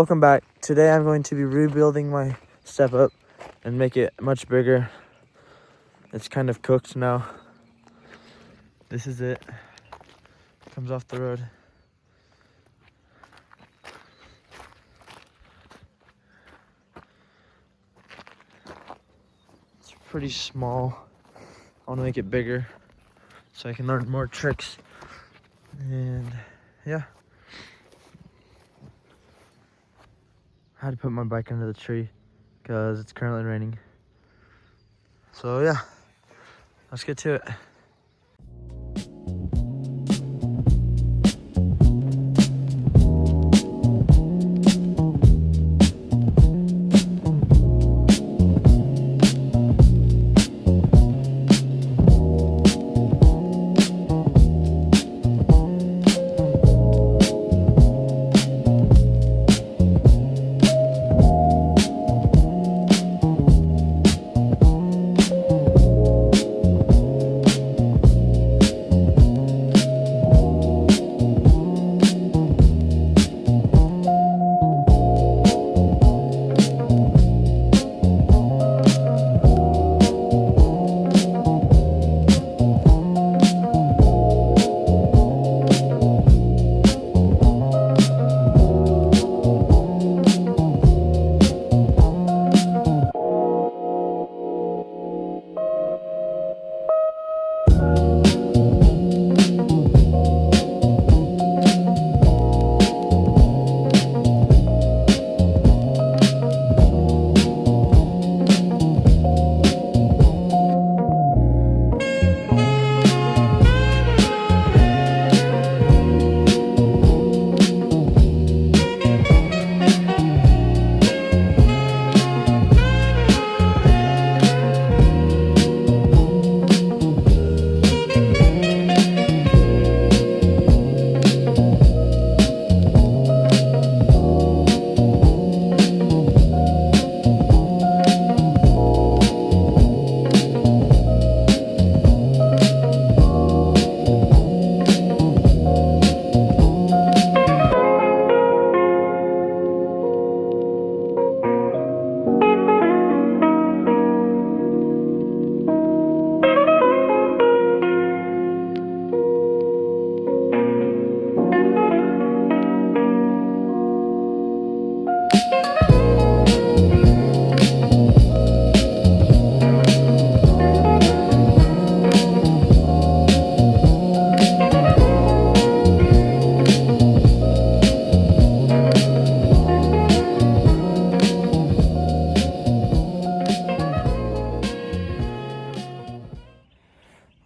Welcome back. Today I'm going to be rebuilding my step up and make it much bigger. It's kind of cooked now. This is it. Comes off the road. It's pretty small. I want to make it bigger so I can learn more tricks. And yeah. I had to put my bike under the tree because it's currently raining. So yeah, let's get to it.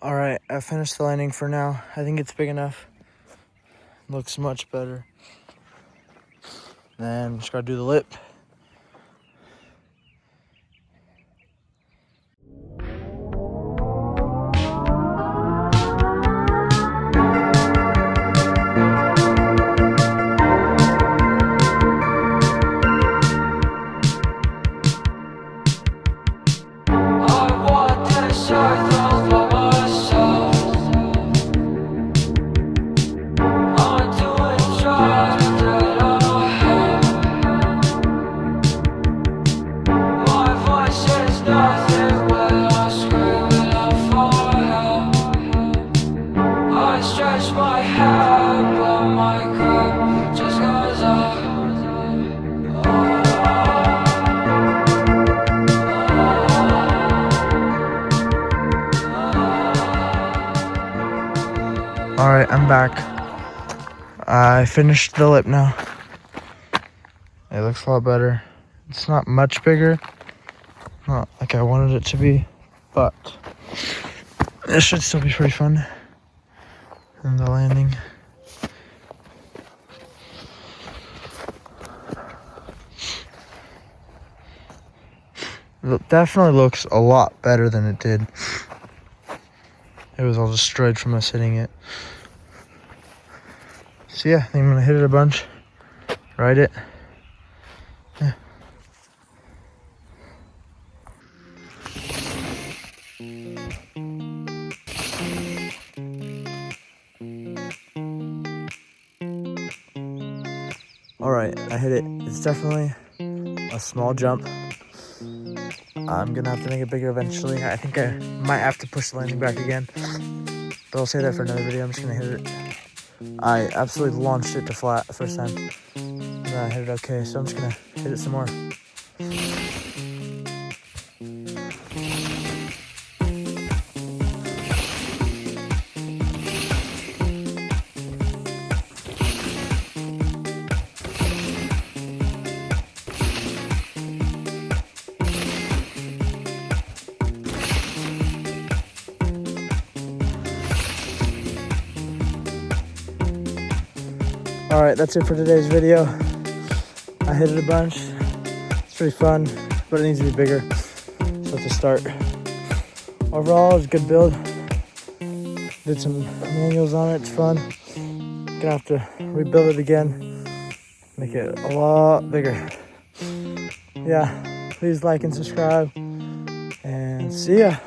Alright, I finished the lining for now. I think it's big enough. Looks much better. Then just gotta do the lip. Alright, I'm back. I finished the lip now. It looks a lot better. It's not much bigger. Not like I wanted it to be, but it should still be pretty fun. And the landing. It definitely looks a lot better than it did. It was all destroyed from us hitting it. So yeah, I think I'm gonna hit it a bunch, ride it. Yeah. Alright, I hit it it's definitely a small jump. I'm gonna have to make it bigger eventually. I think I might have to push the landing back again, but I'll save that for another video. I'm just gonna hit it. I absolutely launched it to flat the first time, and I hit it okay, so I'm just gonna hit it some more. Alright, that's it for today's video. I hit it a bunch. It's pretty fun, but it needs to be bigger. So to start. Overall, it's a good build. Did some manuals on it, it's fun. Gonna have to rebuild it again. Make it a lot bigger. Yeah, please like and subscribe. And see ya.